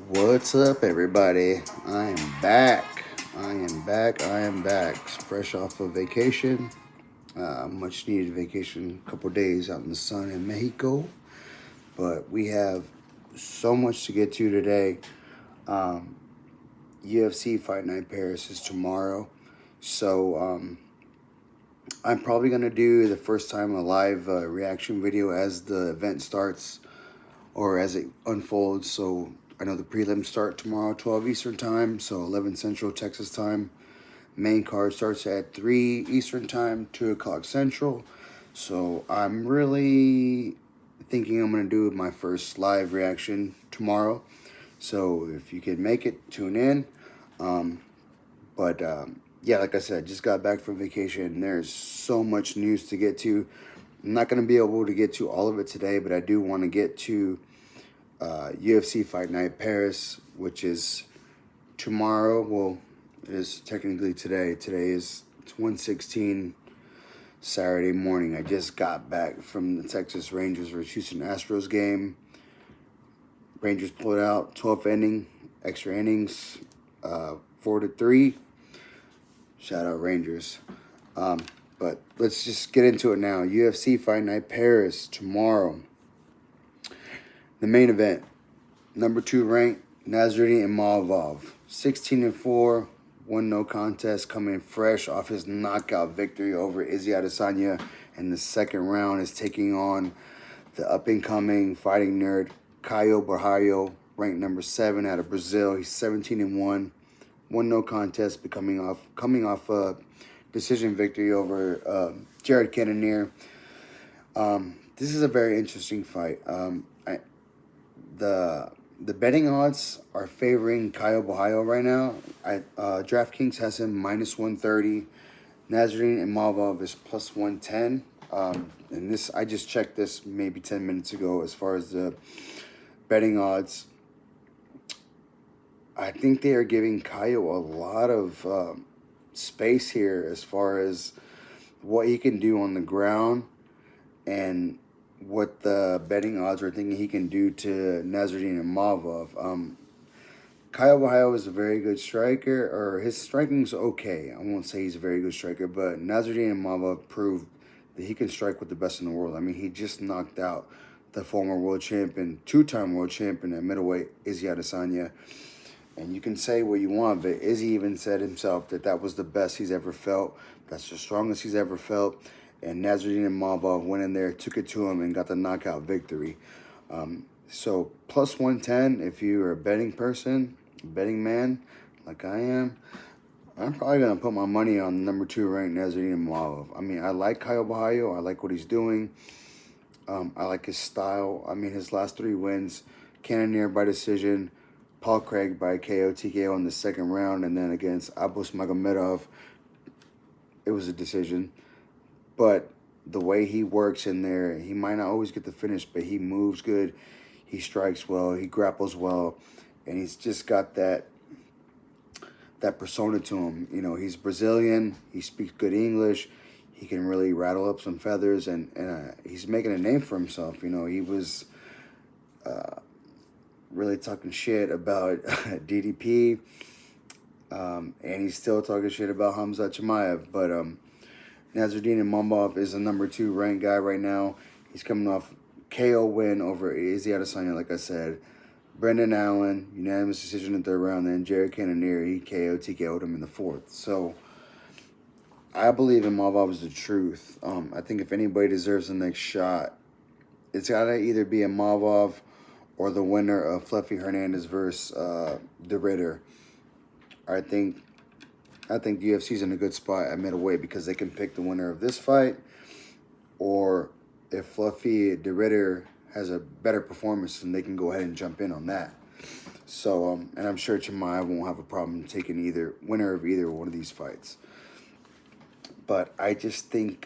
What's up, everybody? I am back. I am back. I am back. Fresh off of vacation. Much needed vacation. A couple days out in the sun in Mexico. But we have so much to get to today. Um, UFC Fight Night Paris is tomorrow. So I'm probably going to do the first time a live reaction video as the event starts or as it unfolds. So I know the prelims start tomorrow, 12 Eastern time, so 11 Central Texas time. Main card starts at 3 Eastern time, 2 o'clock Central. So I'm really thinking I'm going to do my first live reaction tomorrow. So if you can make it, tune in. Um, but yeah, like I said, just got back from vacation. There's so much news to get to. I'm not going to be able to get to all of it today, but I do want to get to UFC Fight Night Paris, which is tomorrow. Well, it is technically today. Today is 1:16 Saturday morning. I just got back from the Texas Rangers versus Houston Astros game. Rangers pulled out 12th inning, extra innings, 4-3. Shout out Rangers. But let's just get into it now. UFC Fight Night Paris tomorrow. The main event. Number 2 ranked Nasruddin Imavov, 16-4, won no contest, coming fresh off his knockout victory over Izzy Adesanya in the second round, is taking on the up-and-coming fighting nerd Caio Borralho, ranked number 7 out of Brazil. He's 17-1, won no contest, coming off a decision victory over Jared Cannonier. This is a very interesting fight. The betting odds are favoring Caio Borralho right now. DraftKings has him -130. Nasruddin Imavov is +110. And this, I just checked this maybe 10 minutes ago as far as the betting odds. I think they are giving Caio a lot of space here as far as what he can do on the ground and what the betting odds are thinking he can do to Nasruddin Imavov. Caio Borralho is a very good striker, or his striking's okay. I won't say he's a very good striker, but Nasruddin Imavov proved that he can strike with the best in the world. I mean, he just knocked out the former world champion, 2-time world champion at middleweight, Izzy Adesanya. And you can say what you want, but Izzy even said himself that that was the best he's ever felt. That's the strongest he's ever felt. And Nasruddin Imavov went in there, took it to him, and got the knockout victory. So +110, if you're a betting person, betting man, like I am, I'm probably going to put my money on number 2 ranked Nasruddin Imavov. I mean, I like Caio Borralho. I like what he's doing. I like his style. I mean, his last 3 wins, Cannonier by decision, Paul Craig by KO TKO in the second round, and then against Abus Magomedov, it was a decision. But the way he works in there, he might not always get the finish, but he moves good, he strikes well, he grapples well, and he's just got that persona to him. You know, he's Brazilian, he speaks good English, he can really rattle up some feathers, and he's making a name for himself. You know, he was really talking shit about DDP, and he's still talking shit about Hamza Chimaev, but Nasruddin Imavov is the number 2 ranked guy right now. He's coming off KO win over Izzy Adesanya, like I said. Brendan Allen, unanimous decision in the 3rd round. Then Jared Cannonier, he KO TKO'd him in the 4th. So I believe Imavov is the truth. I think if anybody deserves the next shot, it's got to either be Imavov or the winner of Fluffy Hernandez versus the Ritter. I think the UFC's in a good spot at middleweight because they can pick the winner of this fight, or if Fluffy De Ritter has a better performance, then they can go ahead and jump in on that. So, and I'm sure Chimaev won't have a problem taking either winner of either one of these fights. But I just think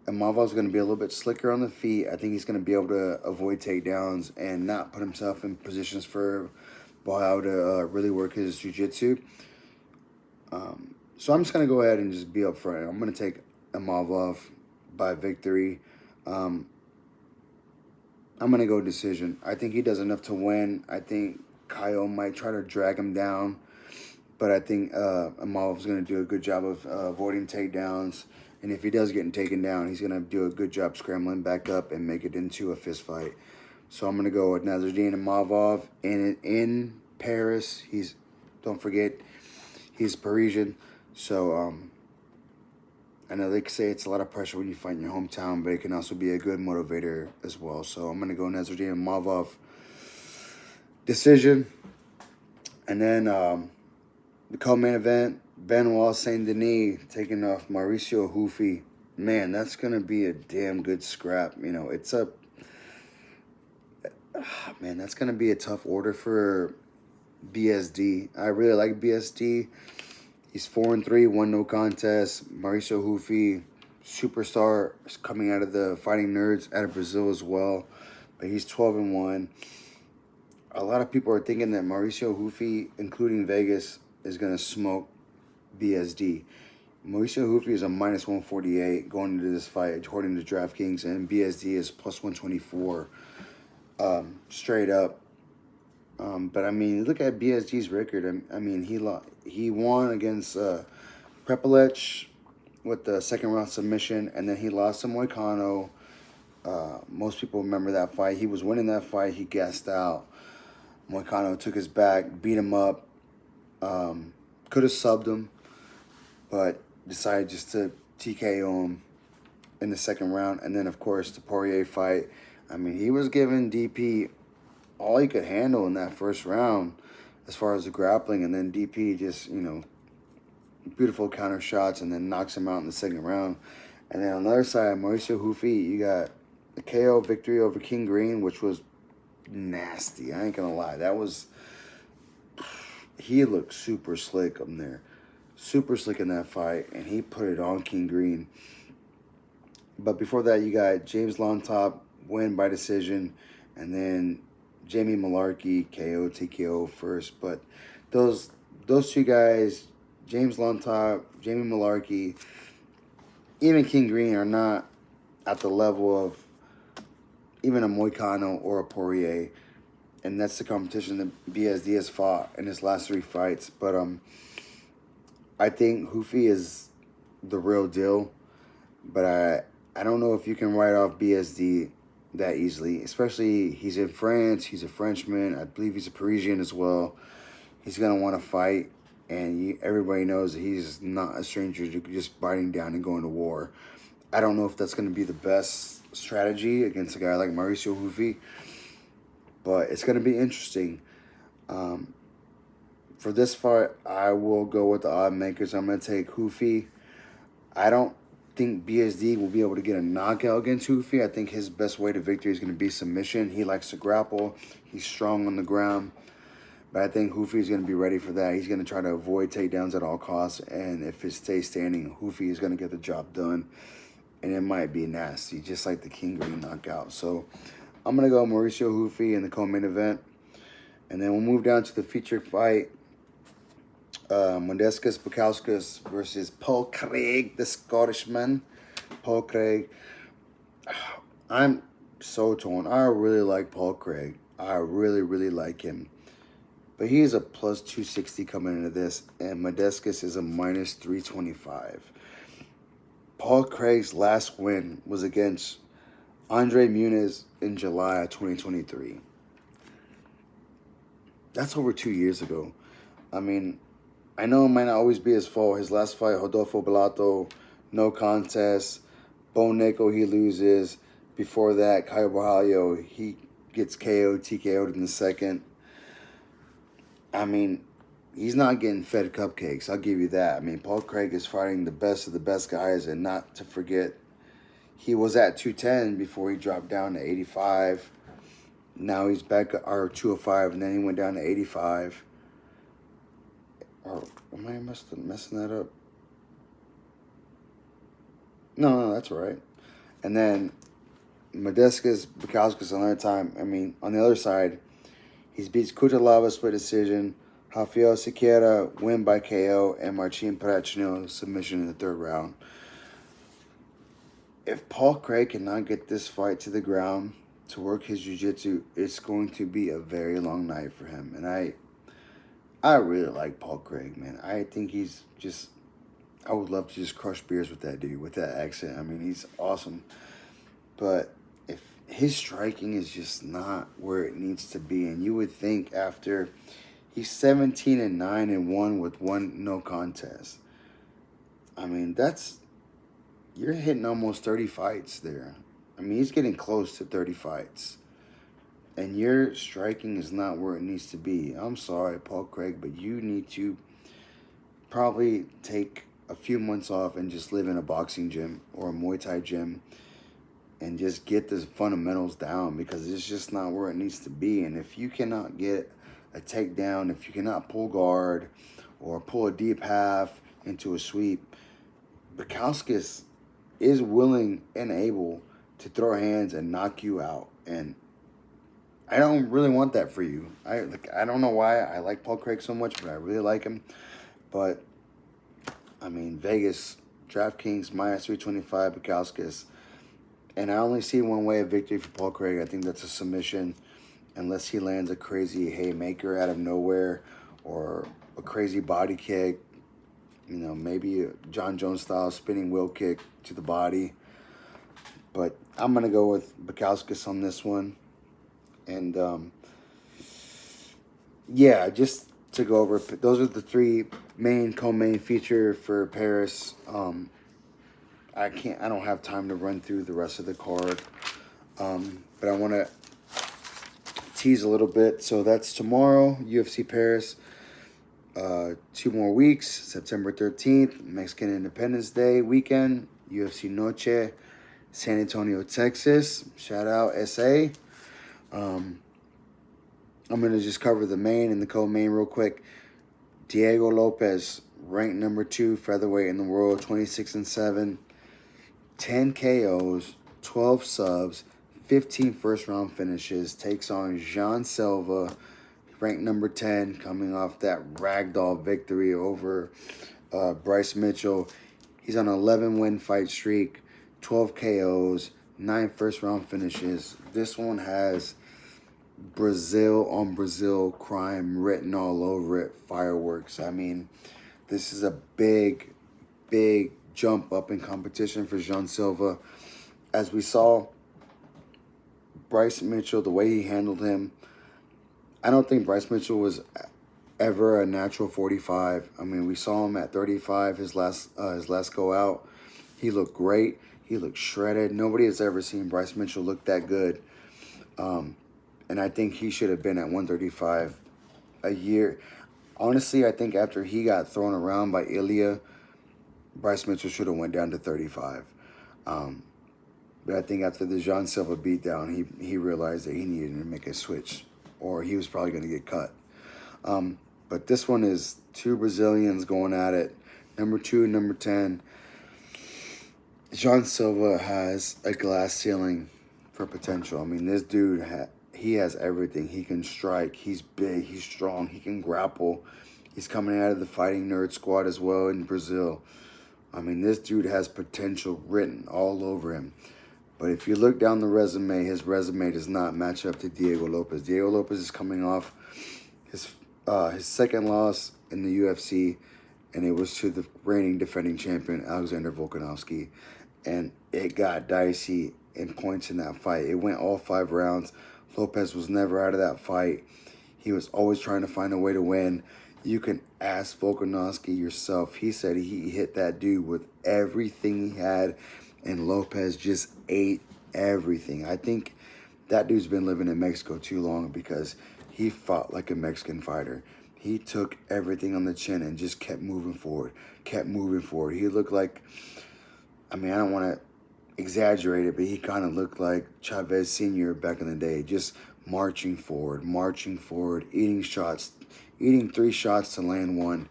Imavov's going to be a little bit slicker on the feet. I think he's going to be able to avoid takedowns and not put himself in positions for Borralho to really work his jiu-jitsu. So I'm just going to go ahead and just be up front. I'm going to take Imavov by victory. I I'm going to go decision. I think he does enough to win. I think Kyle might try to drag him down, but I think Amov's going to do a good job of avoiding takedowns. And if he does get taken down, he's going to do a good job scrambling back up and make it into a fist fight. So I'm going to go with Nasruddin Imavov in Paris. Don't forget, he's Parisian. So I know they say it's a lot of pressure when you fight in your hometown, but it can also be a good motivator as well. So I'm going to go Nasruddin Imavov decision. And then the co-main event, Benoit Saint Denis taking off Mauricio Hufi. Man, that's going to be a damn good scrap. You know, that's going to be a tough order for BSD. I really like BSD. He's 4-3, 1 no contest. Mauricio Hufi, superstar, is coming out of the Fighting Nerds out of Brazil as well. But he's 12-1. A lot of people are thinking that Mauricio Hufi, including Vegas, is going to smoke BSD. Mauricio Hufi is a minus 148 going into this fight, according to DraftKings, and BSD is plus 124 straight up. But I mean, look at BSD's record. I mean, he won against Prepelec with the second round submission, and then he lost to Moicano. Most people remember that fight. He was winning that fight. He gassed out. Moicano took his back, beat him up. Could have subbed him, but decided just to TKO him in the second round. And then, of course, the Poirier fight. I mean, he was giving DP all he could handle in that first round as far as the grappling. And then DP just, beautiful counter shots and then knocks him out in the second round. And then on the other side, Mauricio Hufi, you got the KO victory over King Green, which was nasty. I ain't going to lie. He looked super slick up there. Super slick in that fight, and he put it on King Green. But before that, you got James Lontop win by decision, and then Jamie Malarkey KO, TKO first. But those two guys, James Lontop, Jamie Malarkey, even King Green are not at the level of even a Moicano or a Poirier. And that's the competition that BSD has fought in his last 3 fights. But I think Hufi is the real deal. But I don't know if you can write off BSD that easily. Especially he's in France. He's a Frenchman. I believe he's a Parisian as well. He's going to want to fight. And everybody knows that he's not a stranger to just biting down and going to war. I don't know if that's going to be the best strategy against a guy like Mauricio Hufi. But it's going to be interesting. For this fight, I will go with the odd makers. I'm going to take Hufi. I don't think BSD will be able to get a knockout against Hufi. I think his best way to victory is going to be submission. He likes to grapple. He's strong on the ground. But I think Hufi is going to be ready for that. He's going to try to avoid takedowns at all costs. And if it stays standing, Hufi is going to get the job done. And it might be nasty, just like the King Green knockout. So I'm going to go Mauricio Hufi in the co-main event. And then we'll move down to the featured fight. Modestas Bukauskas versus Paul Craig, the Scottishman. Paul Craig. I'm so torn. I really like Paul Craig. I really, really like him. But he is a plus 260 coming into this. And Modestas is a minus 325. Paul Craig's last win was against Andre Muniz in July of 2023. That's over 2 years ago. I mean, I know it might not always be his fault. His last fight, Rodolfo Bellato, no contest. Bo Nickal, he loses. Before that, Caio Borralho, he gets KO'd, TKO'd in the second. I mean, he's not getting fed cupcakes. I'll give you that. I mean, Paul Craig is fighting the best of the best guys, and not to forget, he was at 210 before he dropped down to 85. Now he's back at 205, and then he went down to 85. Or am I messing that up? No, that's right. And then Modestas Bukauskas another time. I mean, on the other side, he beats Cutelaba split decision, Rafael Siqueira win by KO, and Marcin Prachnio submission in the third round. If Paul Craig cannot get this fight to the ground to work his jiu-jitsu, it's going to be a very long night for him. And I really like Paul Craig, man. I think he's just, I would love to just crush beers with that dude, with that accent. I mean, he's awesome. But if his striking is just not where it needs to be, and you would think after he's 17-9-1 with one no contest. I mean, you're hitting almost 30 fights there. I mean, he's getting close to 30 fights. And your striking is not where it needs to be. I'm sorry, Paul Craig, but you need to probably take a few months off and just live in a boxing gym or a Muay Thai gym and just get the fundamentals down, because it's just not where it needs to be. And if you cannot get a takedown, if you cannot pull guard or pull a deep half into a sweep, Bukowskis is willing and able to throw hands and knock you out. And I don't really want that for you. I don't know why I like Paul Craig so much, but I really like him. But, I mean, Vegas, DraftKings, -325, Bukowskis. And I only see one way of victory for Paul Craig. I think that's a submission, unless he lands a crazy haymaker out of nowhere or a crazy body kick. You know, maybe a John Jones-style spinning wheel kick to the body. But I'm going to go with Bukowskis on this one. And, yeah, just to go over, those are the three co-main feature for Paris. I don't have time to run through the rest of the card. But I want to tease a little bit. So that's tomorrow, UFC Paris. 2 more weeks, September 13th, Mexican Independence Day weekend, UFC Noche, San Antonio, Texas. Shout out SA. I'm going to just cover the main and the co-main real quick. Diego Lopez, ranked number 2 featherweight in the world, 26-7, 10 KOs, 12 subs, 15 first-round finishes, takes on Jean Silva, ranked number 10, coming off that ragdoll victory over Bryce Mitchell. He's on an 11-win fight streak, 12 KOs, 9 first-round finishes. This one has Brazil on Brazil crime written all over it, fireworks. I mean, this is a big, big jump up in competition for Jean Silva. As we saw, Bryce Mitchell, the way he handled him, I don't think Bryce Mitchell was ever a natural 45. I mean, we saw him at 35 his last go out. He looked great. He looked shredded. Nobody has ever seen Bryce Mitchell look that good. And I think he should have been at 135 a year. Honestly, I think after he got thrown around by Ilya, Bryce Mitchell should have went down to 35. But I think after the Jean Silva beatdown, he realized that he needed to make a switch, or he was probably going to get cut. But this one is 2 Brazilians going at it. Number 2 and number 10. Jean Silva has a glass ceiling for potential. I mean, this dude, he has everything. He can strike. He's big. He's strong. He can grapple. He's coming out of the Fighting Nerd squad as well in Brazil. I mean, this dude has potential written all over him. But if you look down the resume, his resume does not match up to Diego Lopez. Diego Lopez is coming off his second loss in the UFC, and it was to the reigning defending champion, Alexander Volkanovski. And it got dicey in points in that fight. It went all 5 rounds. Lopez was never out of that fight. He was always trying to find a way to win. You can ask Volkanovski yourself. He said he hit that dude with everything he had, and Lopez just ate everything. I think that dude's been living in Mexico too long, because he fought like a Mexican fighter. He took everything on the chin and just kept moving forward, He looked like, I mean, I don't want to exaggerate it, but he kind of looked like Chavez Sr. back in the day, just marching forward, eating 3 shots to land 1.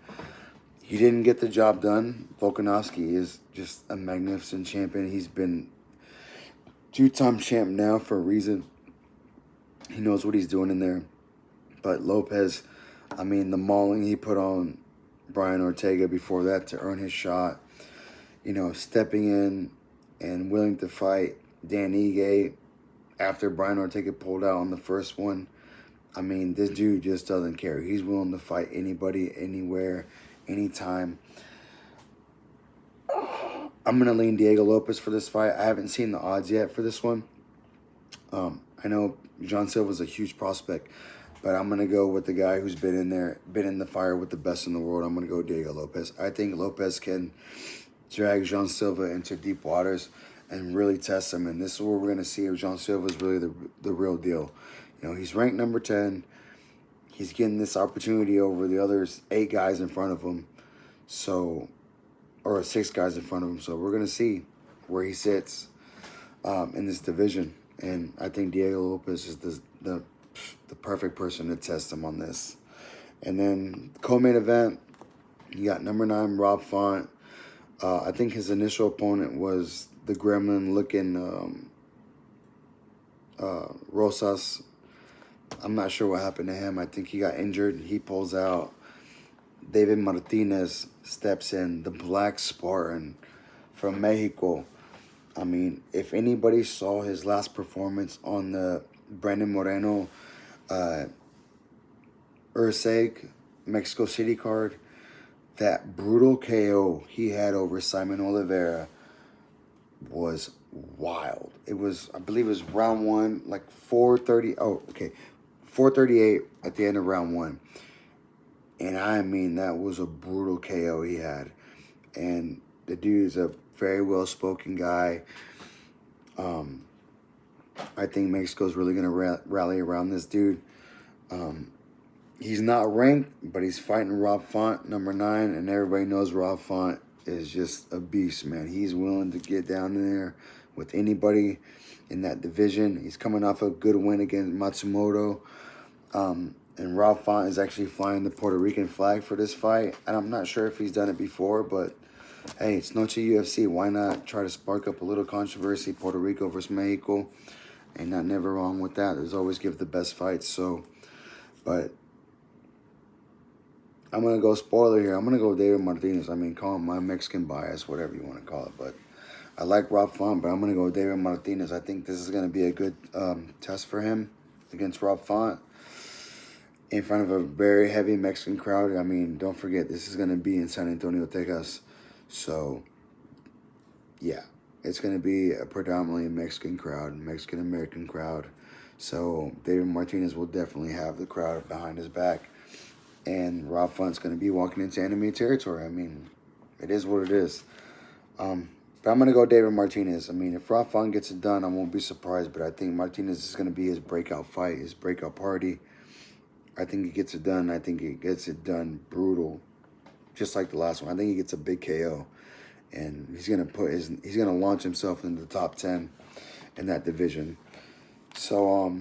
He didn't get the job done. Volkanovski is just a magnificent champion. He's been 2-time champ now for a reason. He knows what he's doing in there. But Lopez, I mean, the mauling he put on Brian Ortega before that to earn his shot, you know, stepping in and willing to fight Dan Ige, after Brian Ortega pulled out on the first one. I mean, this dude just doesn't care. He's willing to fight anybody, anywhere, anytime. I'm going to lean Diego Lopez for this fight. I haven't seen the odds yet for this one. I know John Silva's a huge prospect, but I'm going to go with the guy who's been in there, been in the fire with the best in the world. I'm going to go Diego Lopez. I think Lopez can drag John Silva into deep waters and really test him. And this is where we're going to see if John Silva is really the real deal. You know, he's ranked number 10. He's getting this opportunity over the other 8 guys in front of him. So, or 6 guys in front of him. So we're going to see where he sits in this division. And I think Diego Lopez is the perfect person to test him on this. And then co-main event, you got number 9, Rob Font. I think his initial opponent was the gremlin-looking Rosas. I'm not sure what happened to him. I think he got injured. He pulls out. David Martinez steps in, the Black Spartan from Mexico. I mean, if anybody saw his last performance on the Brandon Moreno Urseg Mexico City card, that brutal KO he had over Simon Oliveira was wild. It was, I believe it was round 1, like 4:30. Oh, okay. 4:38 at the end of round 1. And I mean, that was a brutal KO he had. And the dude is a very well-spoken guy. I think Mexico's really going to rally around this dude. He's not ranked, but he's fighting Rob Font, number 9, and everybody knows Rob Font is just a beast, man. He's willing to get down there with anybody in that division. He's coming off a good win against Matsumoto. And Rob Font is actually flying the Puerto Rican flag for this fight. And I'm not sure if he's done it before, but hey, it's Noche UFC. Why not try to spark up a little controversy, Puerto Rico versus Mexico? And not never wrong with that. There's always give the best fights. So, but I'm going to go spoiler here. I'm going to go David Martinez. I mean, call him my Mexican bias, whatever you want to call it. But I like Rob Font, but I'm going to go David Martinez. I think this is going to be a good test for him against Rob Font in front of a very heavy Mexican crowd. I mean, don't forget, this is going to be in San Antonio, Texas. So, yeah, it's going to be a predominantly Mexican crowd, Mexican-American crowd. So, David Martinez will definitely have the crowd behind his back. And Rob Font's going to be walking into enemy territory. I mean, it is what it is. But I'm going to go David Martinez. I mean, if Rob Font gets it done, I won't be surprised. But I think Martinez is going to be his breakout fight, his breakout party. I think he gets it done. I think he gets it done brutal, just like the last one. I think he gets a big KO, and he's gonna launch himself into the top 10 in that division. So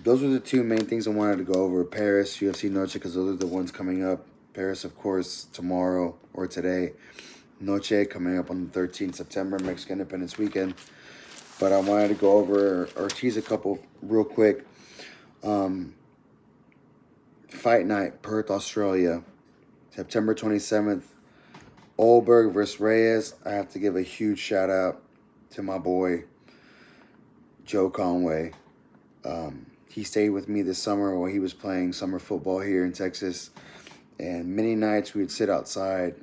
those were the 2 main things I wanted to go over: Paris, UFC Noche, because those are the ones coming up. Paris, of course, tomorrow or today. Noche coming up on the 13th September, Mexican Independence Weekend. But I wanted to go over or tease a couple real quick. Fight night, Perth, Australia, September 27th. Olberg versus Reyes. I have to give a huge shout out to my boy, Joe Conway. He stayed with me this summer while he was playing summer football here in Texas. And many nights we would sit outside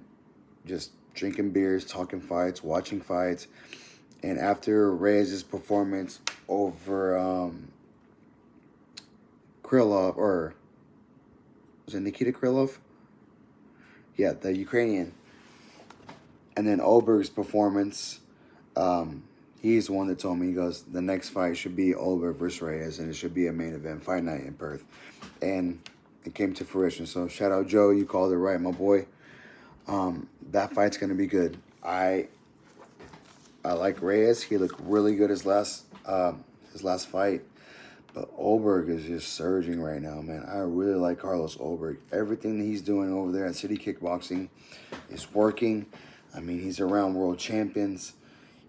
just drinking beers, talking fights, watching fights. And after Reyes' performance over Krylov, or was it Nikita Krylov? Yeah, the Ukrainian. And then Olberg's performance, he's the one that told me, he goes, the next fight should be Olberg versus Reyes, and it should be a main event fight night in Perth. And it came to fruition. So shout out Joe, you called it right, my boy. That fight's going to be good. I like Reyes. He looked really good his last fight. But Olberg is just surging right now, man. I really like Carlos Olberg. Everything that he's doing over there at City Kickboxing is working. I mean, he's around world champions.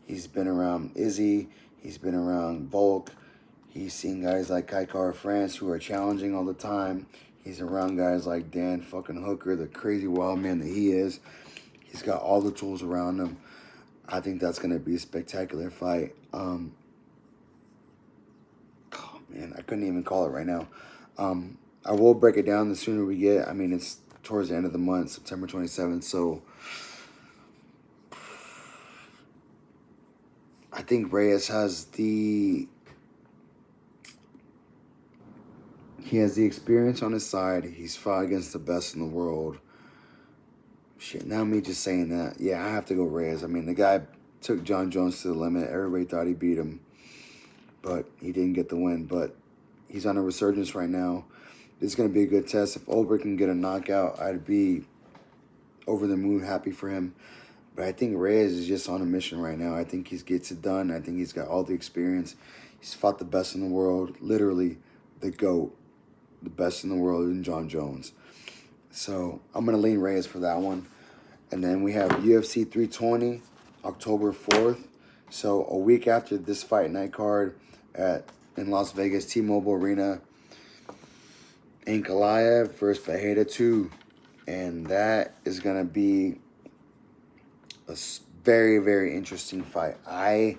He's been around Izzy. He's been around Volk. He's seen guys like Kaikar France who are challenging all the time. He's around guys like Dan fucking Hooker, the crazy wild man that he is. He's got all the tools around him. I think that's going to be a spectacular fight. Man, I couldn't even call it right now. I will break it down the sooner we get. I mean, it's towards the end of the month, September 27th. So I think Reyes has he has the experience on his side. He's fought against the best in the world. Shit, now me just saying that, yeah, I have to go Reyes. I mean, the guy took John Jones to the limit. Everybody thought he beat him, but he didn't get the win. But he's on a resurgence right now. It's going to be a good test. If Ulbrich can get a knockout, I'd be over the moon happy for him. But I think Reyes is just on a mission right now. I think he gets it done. I think he's got all the experience. He's fought the best in the world, literally the GOAT, the best in the world in John Jones. So I'm going to lean Reyes for that one. And then we have UFC 320, October 4th. So a week after this fight night card in Las Vegas, T-Mobile Arena, Ankalaev versus Fajeda 2. And that is going to be a very, very interesting fight. I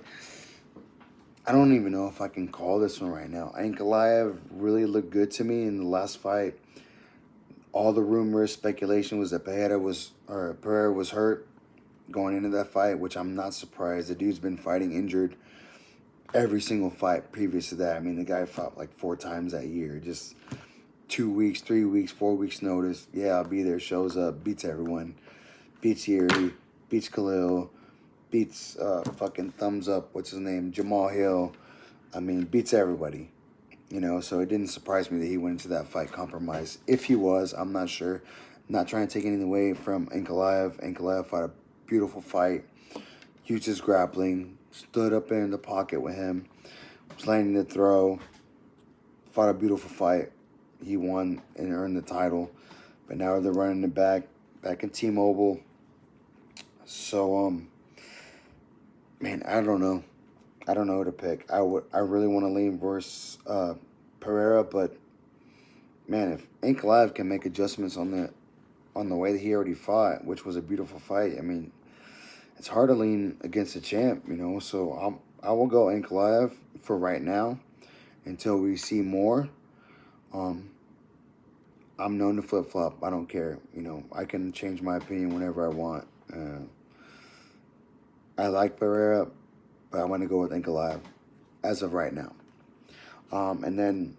don't even know if I can call this one right now. Ankalaev really looked good to me in the last fight. All the rumors, speculation was that Pereira was hurt going into that fight, which I'm not surprised. The dude's been fighting injured every single fight previous to that. I mean, the guy fought like 4 times that year. Just 2 weeks, 3 weeks, 4 weeks notice. Yeah, I'll be there. Shows up, beats everyone. Beats Yuri, beats Khalil, beats fucking thumbs up, what's his name, Jamal Hill. I mean, beats everybody. You know, so it didn't surprise me that he went into that fight compromised. If he was, I'm not sure. Not trying to take anything away from Ankalaev. Ankalaev fought a beautiful fight. Used his grappling. Stood up in the pocket with him. Was landing the throw. Fought a beautiful fight. He won and earned the title. But now they're running it back in T-Mobile. So, man, I don't know. I don't know who to pick. I really want to lean versus Pereira, but man, if Ankalaev can make adjustments on the way that he already fought, which was a beautiful fight, I mean, it's hard to lean against a champ, you know. So I will go Ankalaev for right now until we see more. I'm known to flip flop. I don't care, you know. I can change my opinion whenever I want. I like Pereira, but I want to go with Ankalaev as of right now. And then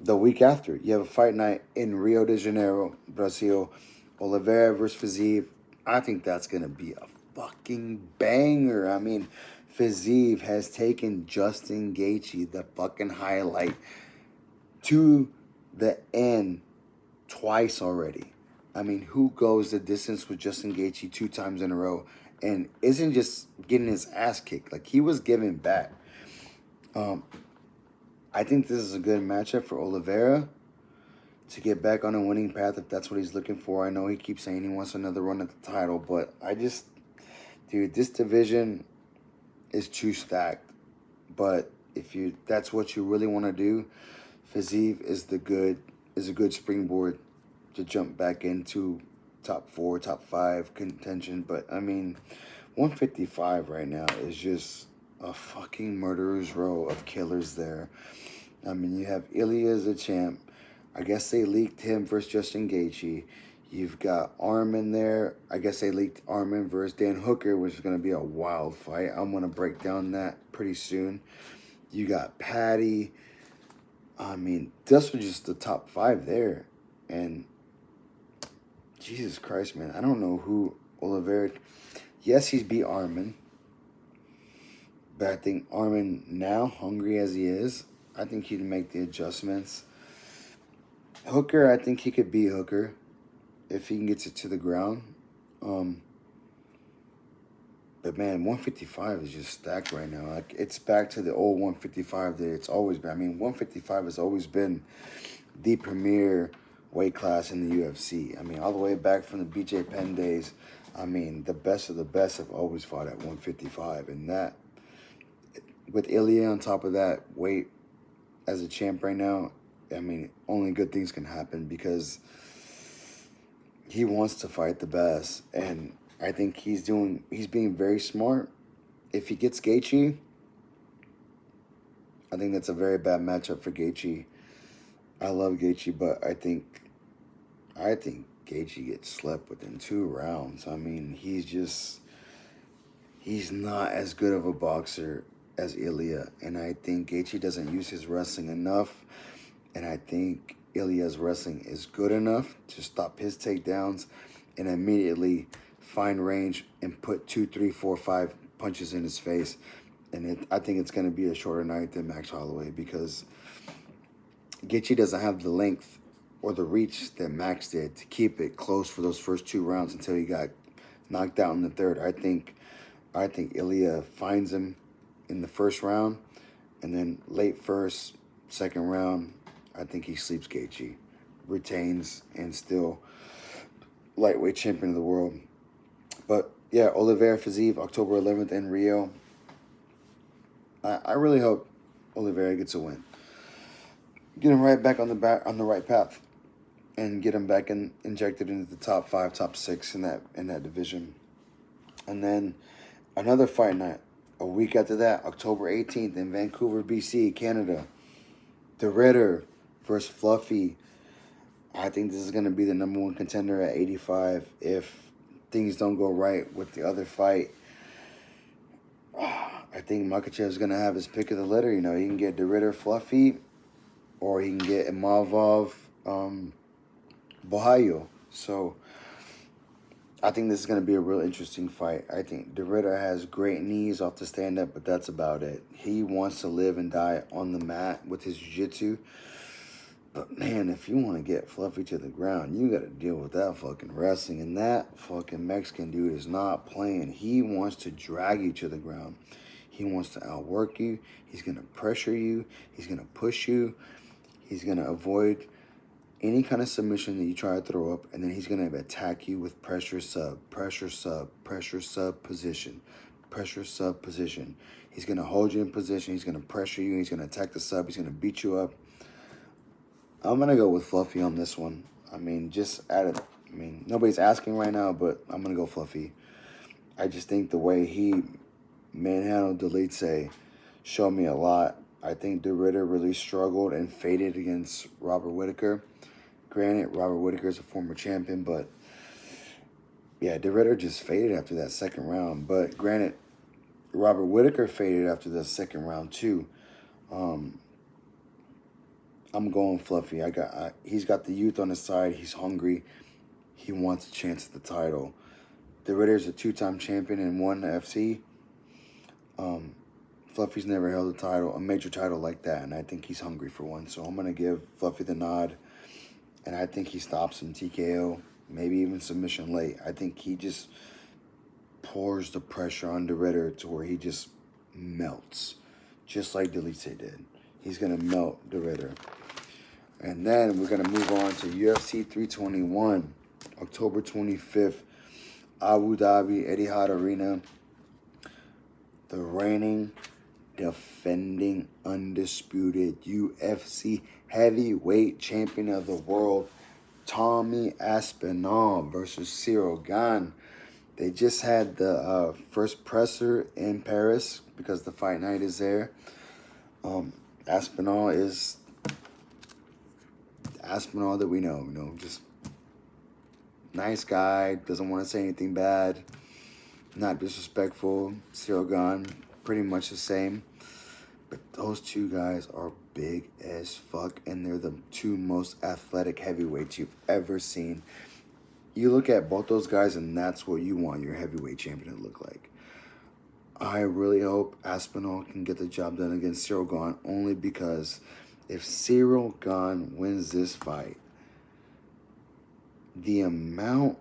the week after, you have a fight night in Rio de Janeiro, Brazil. Oliveira versus Fiziev. I think that's going to be a fucking banger. I mean, Fiziev has taken Justin Gaethje, the fucking highlight, to the end twice already. I mean, who goes the distance with Justin Gaethje 2 times in a row and isn't just getting his ass kicked? Like, he was giving back. I think this is a good matchup for Oliveira to get back on a winning path if that's what he's looking for. I know he keeps saying he wants another run at the title, but dude, this division is too stacked. But if that's what you really want to do, Fiziev is a good springboard to jump back into top 4, top 5 contention. But I mean, 155 right now is just a fucking murderer's row of killers there. I mean, you have Ilya as a champ. I guess they leaked him versus Justin Gaethje. You've got Armin there. I guess they leaked Armin versus Dan Hooker, which is going to be a wild fight. I'm going to break down that pretty soon. You got Patty. I mean, this was just the top 5 there. And Jesus Christ, man. I don't know who Oliveira... Yes, he's beat Armin. But I think Armin, now, hungry as he is, I think he'd make the adjustments. Hooker, I think he could beat Hooker if he can get it to the ground. But man, 155 is just stacked right now. Like, it's back to the old 155 that it's always been. I mean, 155 has always been the premier weight class in the UFC. I mean, all the way back from the BJ Penn days. I mean, the best of the best have always fought at 155. And that, with Ilya on top of that weight as a champ right now, I mean, only good things can happen because he wants to fight the best. And I think he's being very smart. If he gets Gaethje, I think that's a very bad matchup for Gaethje. I love Gaethje, but I think Gaethje gets slept within 2 rounds. I mean, he's not as good of a boxer as Ilya, and I think Gaethje doesn't use his wrestling enough, and I think Ilya's wrestling is good enough to stop his takedowns and immediately find range and put 2, 3, 4, 5 punches in his face. And I think it's going to be a shorter night than Max Holloway because Gaethje doesn't have the length or the reach that Max did to keep it close for those first 2 rounds until he got knocked out in the third. I think Ilya finds him in the first round, and then late first, second round, I think he sleeps Gaethje, retains, and still lightweight champion of the world. But yeah, Oliveira Fiziev, October 11th in Rio. I really hope Oliveira gets a win. Get him right back on the right path, and get him back injected into the top 5, top 6 in that division. And then another fight night a week after that, October 18th in Vancouver, BC, Canada. The Ritter versus Fluffy. I think this is going to be the number 1 contender at 85 if things don't go right with the other fight. I think Makhachev's going to have his pick of the litter. You know, he can get the Ritter Fluffy, or he can get Imavov Bohayo. So I think this is going to be a real interesting fight. I think the Ritter has great knees off the stand-up, but that's about it. He wants to live and die on the mat with his jiu-jitsu. But, man, if you want to get Fluffy to the ground, you got to deal with that fucking wrestling. And that fucking Mexican dude is not playing. He wants to drag you to the ground. He wants to outwork you. He's going to pressure you. He's going to push you. He's going to avoid any kind of submission that you try to throw up, and then he's going to attack you with pressure sub position. Pressure sub position. He's going to hold you in position. He's going to pressure you. He's going to attack the sub. He's going to beat you up. I'm going to go with Fluffy on this one. I mean, nobody's asking right now, but I'm going to go Fluffy. I just think the way he manhandled Delitse showed me a lot. I think the Ritter really struggled and faded against Robert Whittaker. Granted, Robert Whittaker is a former champion, but yeah, the Ritter just faded after that second round. But granted, Robert Whittaker faded after the second round too. I'm going Fluffy. He's got the youth on his side. He's hungry. He wants a chance at the title. The Ritter's a 2-time champion and won the FC. Fluffy's never held a major title like that, and I think he's hungry for one. So I'm going to give Fluffy the nod, and I think he stops him TKO, maybe even submission late. I think he just pours the pressure on the Ritter to where he just melts, just like Delitse did. He's going to melt the Ritter. And then we're going to move on to UFC 321, October 25th, Abu Dhabi, Etihad Arena. The reigning, defending, undisputed UFC heavyweight champion of the world, Tommy Aspinall versus Cyril Gane. They just had the first presser in Paris because the fight night is there. Aspinall is Aspinall that we know, just nice guy, doesn't want to say anything bad, not disrespectful. Cyril Gane, pretty much the same. But those two guys are big as fuck, and they're the 2 most athletic heavyweights you've ever seen. You look at both those guys, and that's what you want your heavyweight champion to look like. I really hope Aspinall can get the job done against Cyril Gane, only because if Cyril Gane wins this fight, the amount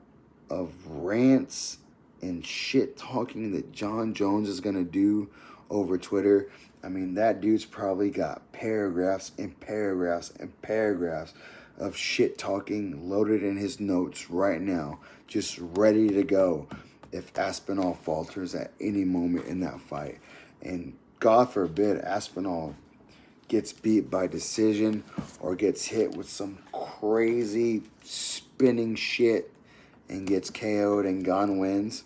of rants and shit talking that John Jones is going to do over Twitter, I mean, that dude's probably got paragraphs and paragraphs and paragraphs of shit talking loaded in his notes right now, just ready to go if Aspinall falters at any moment in that fight. And God forbid Aspinall gets beat by decision or gets hit with some crazy spinning shit and gets KO'd and Gane wins.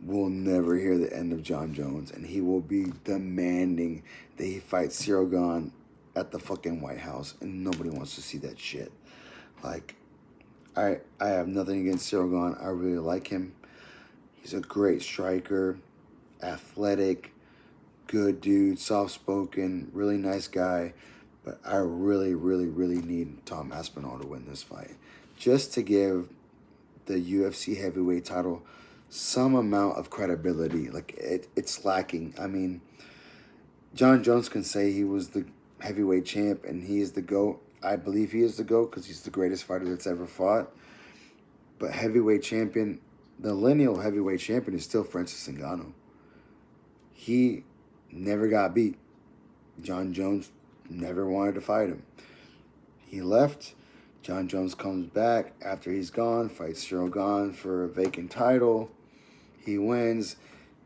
will never hear the end of John Jones, and he will be demanding that he fight Cyril Gane at the fucking White House, and nobody wants to see that shit. Like, I have nothing against Cyril Gane. I really like him. He's a great striker, athletic, good dude, soft-spoken, really nice guy. But I really, really, really need Tom Aspinall to win this fight, just to give the UFC heavyweight title some amount of credibility. Like, it's lacking. I mean, John Jones can say he was the heavyweight champ and he is the GOAT. I believe he is the GOAT because he's the greatest fighter that's ever fought. But heavyweight champion, the lineal heavyweight champion, is still Francis Ngannou. He never got beat. John Jones never wanted to fight him. He left. John Jones comes back after he's gone, fights Cyril Gane for a vacant title. He wins.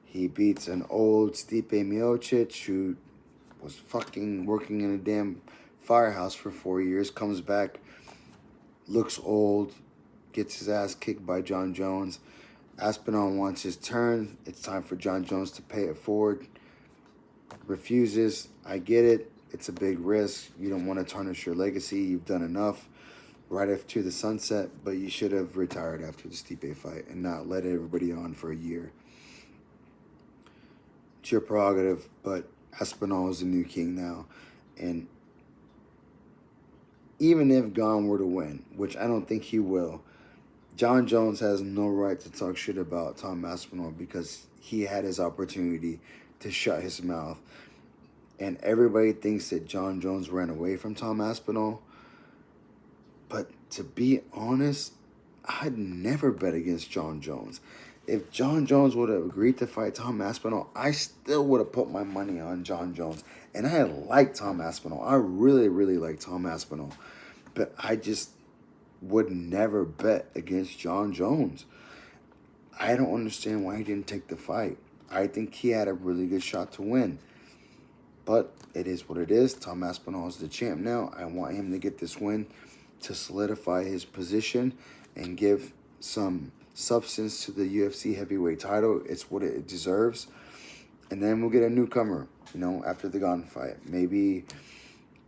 He beats an old Stipe Miocic who was fucking working in a damn firehouse for 4 years, comes back, looks old, gets his ass kicked by John Jones. Aspinall wants his turn. It's time for John Jones to pay it forward. Refuses. I get it. It's a big risk. You don't want to tarnish your legacy. You've done enough. Right after the sunset, but you should have retired after the Stipe fight and not let everybody on for a year. It's your prerogative, but Aspinall is the new king now. And even if Gane were to win, which I don't think he will, John Jones has no right to talk shit about Tom Aspinall because he had his opportunity to shut his mouth. And everybody thinks that John Jones ran away from Tom Aspinall. But to be honest, I'd never bet against John Jones. If John Jones would have agreed to fight Tom Aspinall, I still would have put my money on John Jones. And I like Tom Aspinall. I really, really like Tom Aspinall. But I just would never bet against John Jones. I don't understand why he didn't take the fight. I think he had a really good shot to win. But it is what it is. Tom Aspinall is the champ now. I want him to get this win to solidify his position and give some substance to the UFC heavyweight title. It's what it deserves. And then we'll get a newcomer, after the Gane fight. Maybe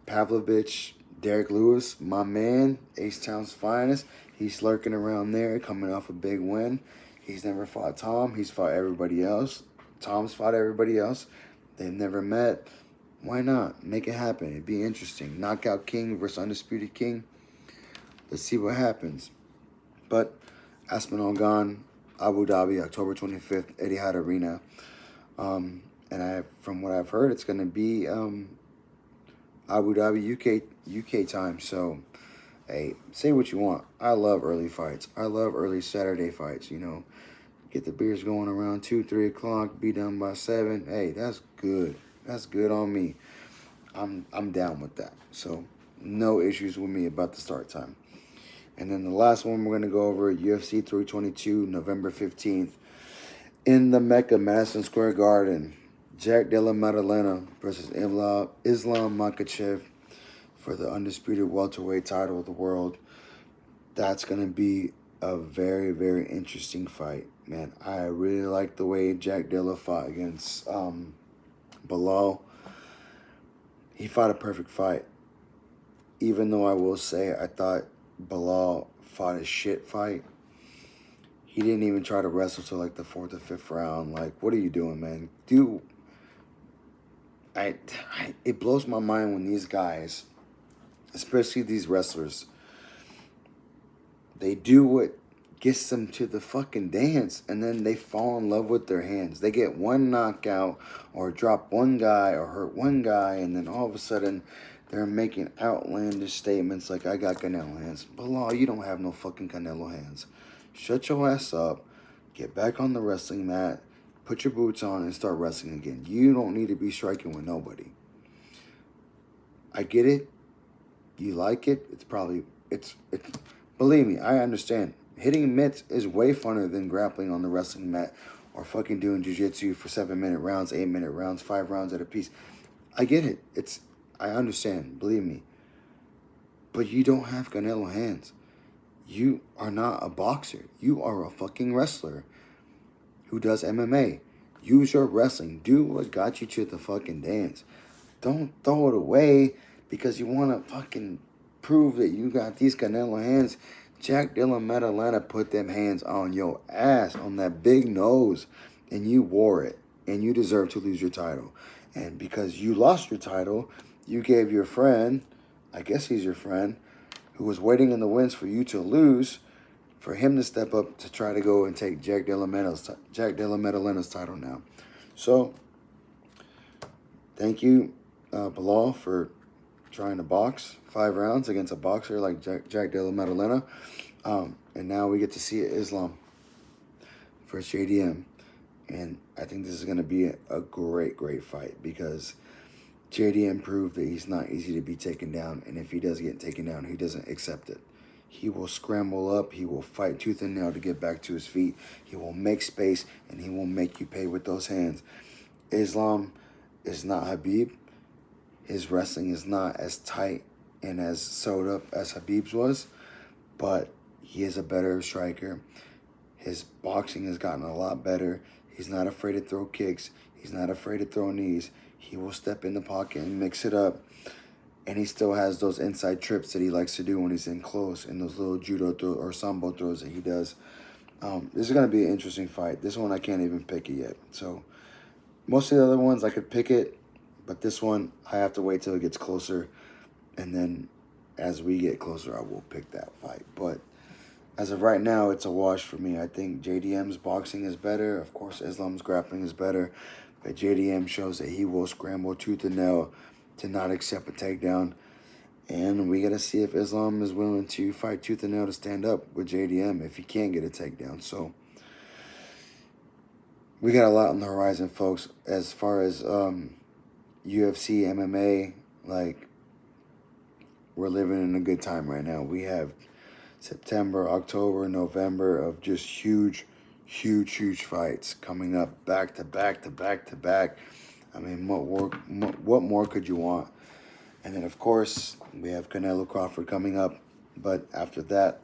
Pavlovich, Derek Lewis, my man, H-Town's finest. He's lurking around there, coming off a big win. He's never fought Tom. He's fought everybody else. Tom's fought everybody else. They've never met. Why not? Make it happen. It'd be interesting. Knockout King versus Undisputed King. Let's see what happens. But Aspinall Gane, Abu Dhabi, October 25th, Etihad Arena. And from what I've heard, it's going to be Abu Dhabi, UK time. So, hey, say what you want. I love early fights. I love early Saturday fights, Get the beers going around 2, 3 o'clock, be done by 7. Hey, that's good. That's good on me. I'm down with that. So, no issues with me about the start time. And then the last one we're going to go over, UFC 322, November 15th. In the Mecca, Madison Square Garden, Jack Della Maddalena versus Islam Makhachev for the undisputed welterweight title of the world. That's going to be a very, very interesting fight, man. I really like the way Jack Della fought against Bilal. He fought a perfect fight. Even though I will say I thought Bilal fought a shit fight. He didn't even try to wrestle till like the 4th or 5th round. Like, what are you doing, man? Dude, it blows my mind when these guys, especially these wrestlers, they do what gets them to the fucking dance and then they fall in love with their hands. They get one knockout or drop one guy or hurt one guy, and then all of a sudden they're making outlandish statements like, I got Canelo hands. Bilal, you don't have no fucking Canelo hands. Shut your ass up. Get back on the wrestling mat. Put your boots on and start wrestling again. You don't need to be striking with nobody. I get it. You like it. It's believe me, I understand. Hitting mitts is way funner than grappling on the wrestling mat or fucking doing jiu-jitsu for 7-minute rounds, 8-minute rounds, 5 rounds at a piece. I get it. I understand, believe me. But you don't have Canelo hands. You are not a boxer. You are a fucking wrestler who does MMA. Use your wrestling. Do what got you to the fucking dance. Don't throw it away because you want to fucking prove that you got these Canelo hands. Jack Dilla met Atlanta, put them hands on your ass, on that big nose, and you wore it. And you deserve to lose your title. And because you lost your title, you gave your friend, I guess he's your friend, who was waiting in the wings for you to lose, for him to step up to try to go and take Jack Dilla Medellina's title now. So, thank you, Bilal, for trying to box 5 rounds against a boxer like Jack Dilla Medellina. And now we get to see Islam versus JDM. And I think this is going to be a great, great fight because JDM proved that he's not easy to be taken down. And if he does get taken down, he doesn't accept it. He will scramble up. He will fight tooth and nail to get back to his feet. He will make space, and he will make you pay with those hands. Islam is not Habib. His wrestling is not as tight and as sewed up as Habib's was, but he is a better striker. His boxing has gotten a lot better. He's not afraid to throw kicks. He's not afraid to throw knees. He will step in the pocket and mix it up. And he still has those inside trips that he likes to do when he's in close, and those little judo or sambo throws that he does. This is going to be an interesting fight. This one, I can't even pick it yet. So most of the other ones, I could pick it. But this one, I have to wait till it gets closer. And then as we get closer, I will pick that fight. But as of right now, it's a wash for me. I think JDM's boxing is better. Of course, Islam's grappling is better. But JDM shows that he will scramble tooth and nail to not accept a takedown. And we got to see if Islam is willing to fight tooth and nail to stand up with JDM if he can't get a takedown. So we got a lot on the horizon, folks, as far as UFC, MMA. Like, we're living in a good time right now. We have September, October, November of just huge fights coming up back to back to back to back. I mean, what more could you want? And then, of course, we have Canelo Crawford coming up. But after that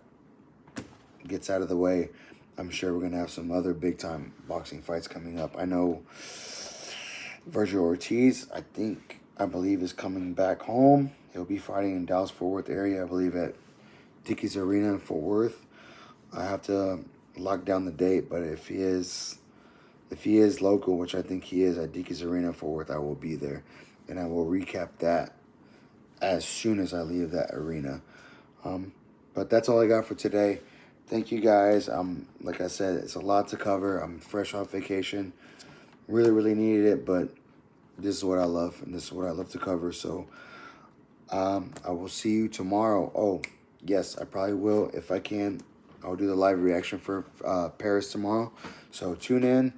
gets out of the way, I'm sure we're going to have some other big-time boxing fights coming up. I know Virgil Ortiz, I believe, is coming back home. He'll be fighting in Dallas-Fort Worth area, I believe, at Dickies Arena in Fort Worth. I have to lock down the date, but if he is local, which I think he is, at Dickies Arena in Fort Worth, I will be there. And I will recap that as soon as I leave that arena. But that's all I got for today. Thank you guys. Like I said, it's a lot to cover. I'm fresh off vacation. Really needed it, but this is what I love, and this is what I love to cover. So I will see you tomorrow. Oh, yes, I probably will. If I can, I'll do the live reaction for Paris tomorrow. So tune in,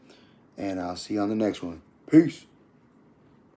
and I'll see you on the next one. Peace.